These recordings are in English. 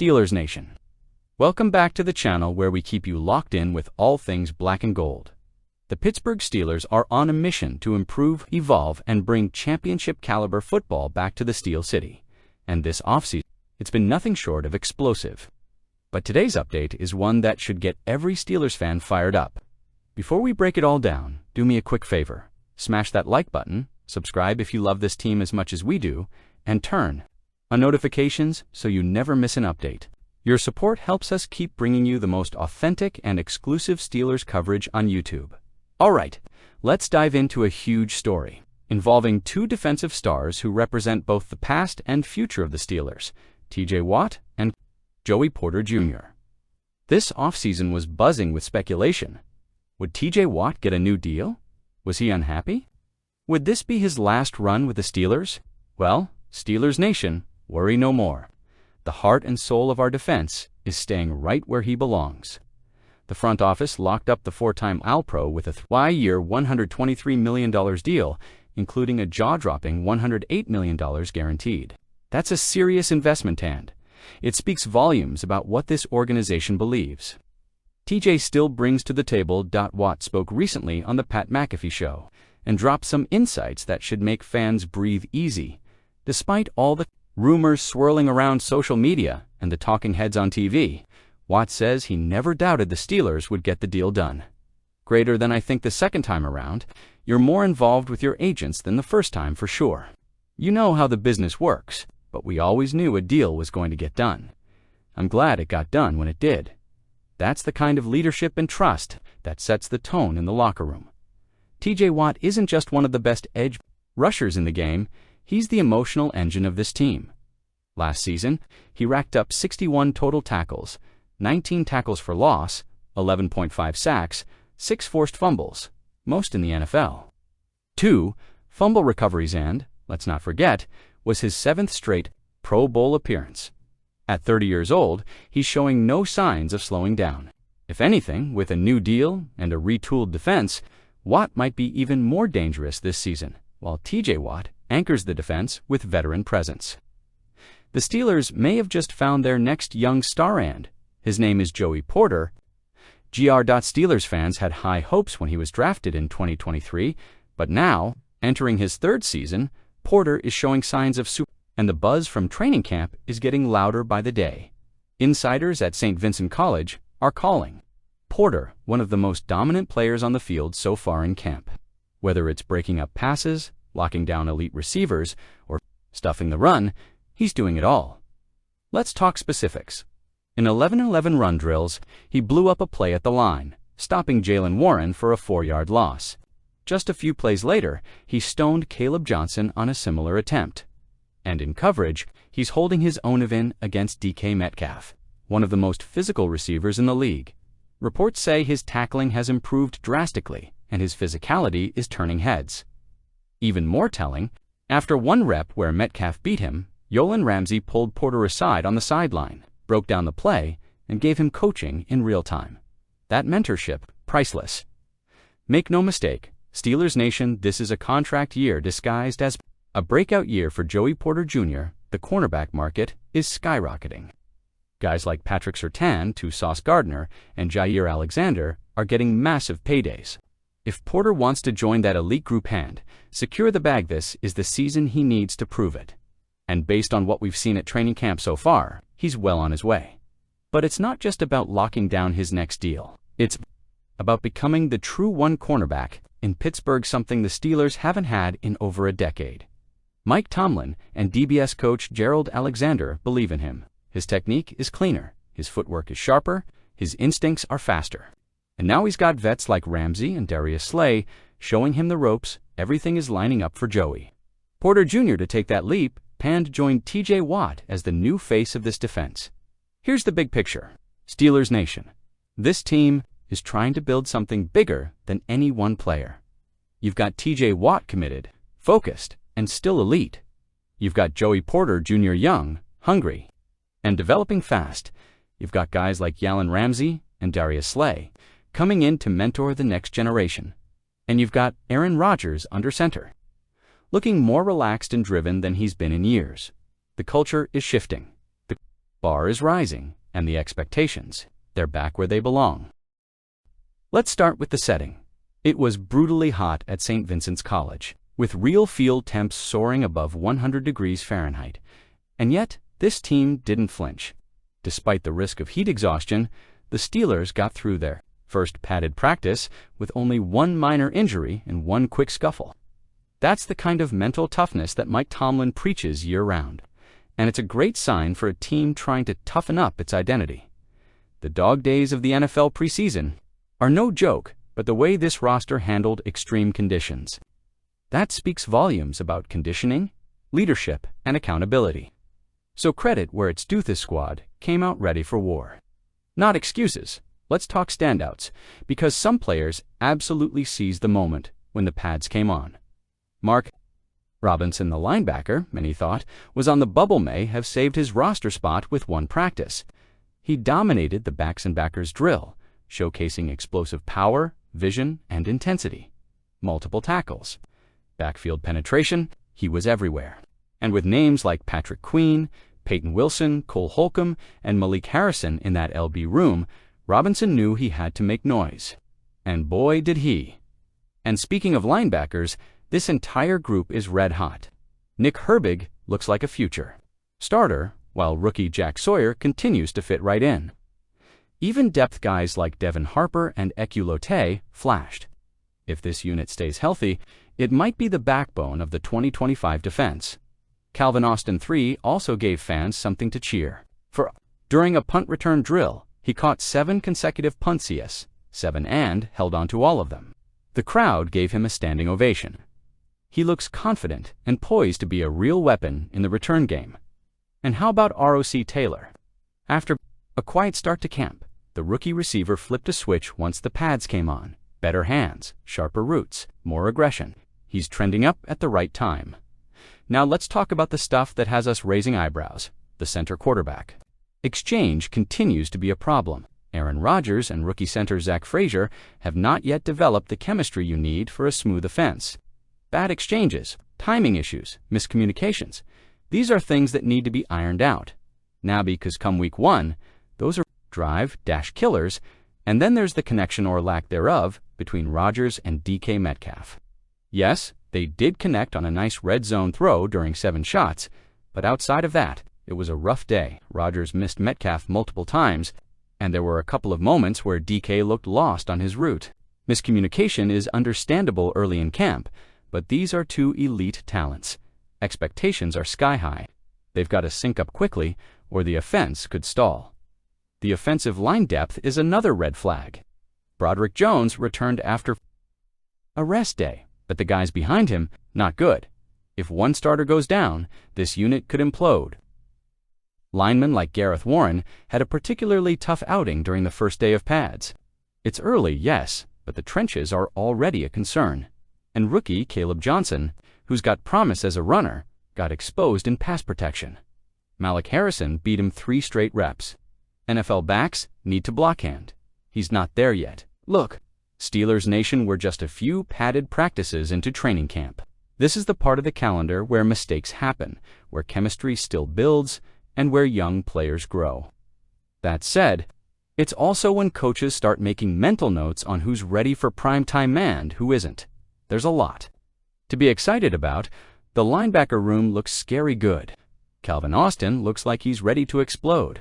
Steelers Nation. Welcome back to the channel where we keep you locked in with all things black and gold. The Pittsburgh Steelers are on a mission to improve, evolve, and bring championship-caliber football back to the Steel City. And this offseason, it's been nothing short of explosive. But today's update is one that should get every Steelers fan fired up. Before we break it all down, do me a quick favor. Smash that like button, subscribe if you love this team as much as we do, and turn on notifications so you never miss an update. Your support helps us keep bringing you the most authentic and exclusive Steelers coverage on YouTube. All right, let's dive into a huge story involving two defensive stars who represent both the past and future of the Steelers, TJ Watt and Joey Porter Jr. This offseason was buzzing with speculation. Would TJ Watt get a new deal? Was he unhappy? Would this be his last run with the Steelers? Well, Steelers Nation, worry no more. The heart and soul of our defense is staying right where he belongs. The front office locked up the four-time All-Pro with a three-year $123 million deal, including a jaw-dropping $108 million guaranteed. That's a serious investment, and it speaks volumes about what this organization believes. TJ still brings to the table. Watt spoke recently on the Pat McAfee Show and dropped some insights that should make fans breathe easy. Despite all the rumors swirling around social media and the talking heads on TV, Watt says he never doubted the Steelers would get the deal done. Greater than I think the second time around, you're more involved with your agents than the first time for sure. You know how the business works, but we always knew a deal was going to get done. I'm glad it got done when it did. That's the kind of leadership and trust that sets the tone in the locker room. TJ Watt isn't just one of the best edge rushers in the game, he's the emotional engine of this team. Last season, he racked up 61 total tackles, 19 tackles for loss, 11.5 sacks, 6 forced fumbles, most in the NFL. 2 fumble recoveries and, let's not forget, was his 7th straight Pro Bowl appearance. At 30 years old, he's showing no signs of slowing down. If anything, with a new deal and a retooled defense, Watt might be even more dangerous this season, while TJ Watt anchors the defense with veteran presence. The Steelers may have just found their next young star, and his name is Joey Porter. Steelers fans had high hopes when he was drafted in 2023, but now, entering his 3rd season, Porter is showing signs of super, and the buzz from training camp is getting louder by the day. Insiders at St. Vincent College are calling Porter one of the most dominant players on the field so far in camp. Whether it's breaking up passes, locking down elite receivers, or stuffing the run, he's doing it all. Let's talk specifics. In 11-11 run drills, he blew up a play at the line, stopping Jaylen Warren for a 4-yard loss. Just a few plays later, he stoned Caleb Johnson on a similar attempt. And in coverage, he's holding his own even against DK Metcalf, one of the most physical receivers in the league. Reports say his tackling has improved drastically, and his physicality is turning heads. Even more telling, after one rep where Metcalf beat him, Jalen Ramsey pulled Porter aside on the sideline, broke down the play, and gave him coaching in real time. That mentorship, priceless. Make no mistake, Steelers Nation, this is a contract year disguised as a breakout year for Joey Porter Jr. The cornerback market is skyrocketing. Guys like Patrick Surtain, Sauce Gardner, and Jair Alexander are getting massive paydays. If Porter wants to join that elite group and secure the bag, this is the season he needs to prove it. And based on what we've seen at training camp so far, he's well on his way. But it's not just about locking down his next deal. It's about becoming the true one cornerback in Pittsburgh, something the Steelers haven't had in over a decade. Mike Tomlin and DBS coach Gerald Alexander believe in him. His technique is cleaner, his footwork is sharper, his instincts are faster. And now he's got vets like Ramsey and Darius Slay showing him the ropes. Everything is lining up for Joey Porter Jr. to take that leap and join TJ Watt as the new face of this defense. Here's the big picture. Steelers Nation. This team is trying to build something bigger than any one player. You've got TJ Watt committed, focused, and still elite. You've got Joey Porter Jr. young, hungry, and developing fast. You've got guys like Jalen Ramsey and Darius Slay coming in to mentor the next generation. And you've got Aaron Rodgers under center, looking more relaxed and driven than he's been in years. The culture is shifting. bar is rising, and the expectations, they're back where they belong. Let's start with the setting. It was brutally hot at St. Vincent's College, with real field temps soaring above 100 degrees Fahrenheit. And yet, this team didn't flinch. Despite the risk of heat exhaustion, the Steelers got through their first padded practice with only one minor injury and one quick scuffle. That's the kind of mental toughness that Mike Tomlin preaches year-round, and it's a great sign for a team trying to toughen up its identity. The dog days of the NFL preseason are no joke, but the way this roster handled extreme conditions, that speaks volumes about conditioning, leadership, and accountability. So credit where it's due. This squad came out ready for war. Not excuses. Let's talk standouts, because some players absolutely seized the moment when the pads came on. Mark Robinson, the linebacker, many thought, was on the bubble, may have saved his roster spot with one practice. He dominated the backs and backers drill, showcasing explosive power, vision, and intensity. Multiple tackles. Backfield penetration, he was everywhere. And with names like Patrick Queen, Peyton Wilson, Cole Holcomb, and Malik Harrison in that LB room, Robinson knew he had to make noise. And boy, did he. And speaking of linebackers, this entire group is red hot. Nick Herbig looks like a future starter, while rookie Jack Sawyer continues to fit right in. Even depth guys like Devin Harper and Ekulote flashed. If this unit stays healthy, it might be the backbone of the 2025 defense. Calvin Austin III also gave fans something to cheer for. During a punt return drill, he caught 7 consecutive punt CS, 7, and held on to all of them. The crowd gave him a standing ovation. He looks confident and poised to be a real weapon in the return game. And how about ROC Taylor? After a quiet start to camp, the rookie receiver flipped a switch once the pads came on. Better hands, sharper roots, more aggression. He's trending up at the right time. Now let's talk about the stuff that has us raising eyebrows, the center quarterback. Exchange continues to be a problem. Aaron Rodgers and rookie center Zach Frazier have not yet developed the chemistry you need for a smooth offense. Bad exchanges, timing issues, miscommunications. These are things that need to be ironed out. Now, because come week 1, those are drive-killers, and then there's the connection or lack thereof between Rodgers and DK Metcalf. Yes, they did connect on a nice red zone throw during 7 shots, but outside of that, it was a rough day. Rodgers missed Metcalf multiple times, and there were a couple of moments where DK looked lost on his route. Miscommunication is understandable early in camp, but these are 2 elite talents. Expectations are sky high. They've got to sync up quickly, or the offense could stall. The offensive line depth is another red flag. Broderick Jones returned after a rest day, but the guys behind him, not good. If one starter goes down, this unit could implode. Linemen like Gareth Warren had a particularly tough outing during the first day of pads. It's early, yes, but the trenches are already a concern. And rookie Caleb Johnson, who's got promise as a runner, got exposed in pass protection. Malik Harrison beat him 3 straight reps. NFL backs need to blockhand. He's not there yet. Look, Steelers Nation, we're just a few padded practices into training camp. This is the part of the calendar where mistakes happen, where chemistry still builds, and where young players grow. That said, it's also when coaches start making mental notes on who's ready for primetime and who isn't. There's a lot to be excited about. The linebacker room looks scary good. Calvin Austin looks like he's ready to explode.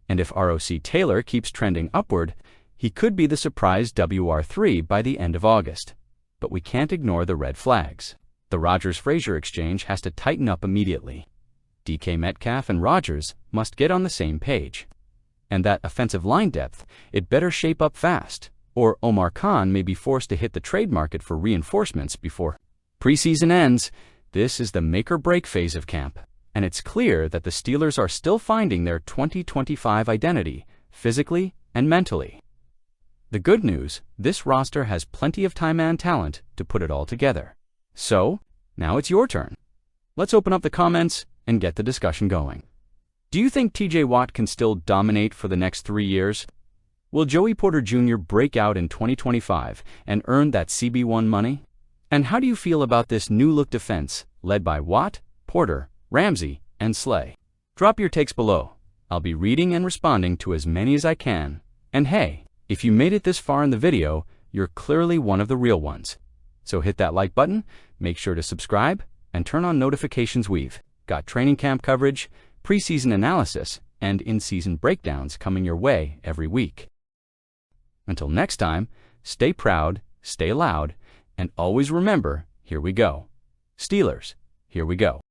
And if ROC Taylor keeps trending upward, he could be the surprise WR3 by the end of August. But we can't ignore the red flags. The Rodgers-Frazier exchange has to tighten up immediately. DK Metcalf and Rodgers must get on the same page. And that offensive line depth, it better shape up fast, or Omar Khan may be forced to hit the trade market for reinforcements before preseason ends. This is the make-or-break phase of camp, and it's clear that the Steelers are still finding their 2025 identity, physically and mentally. The good news, this roster has plenty of time and talent to put it all together. So, now it's your turn. Let's open up the comments and get the discussion going. Do you think TJ Watt can still dominate for the next 3 years? Will Joey Porter Jr. break out in 2025 and earn that CB1 money? And how do you feel about this new look defense led by Watt, Porter, Ramsey, and Slay? Drop your takes below. I'll be reading and responding to as many as I can. And hey, if you made it this far in the video, you're clearly one of the real ones. So hit that like button, make sure to subscribe, and turn on notifications. We've got training camp coverage, preseason analysis, and in-season breakdowns coming your way every week. Until next time, stay proud, stay loud, and always remember, here we go. Steelers, here we go.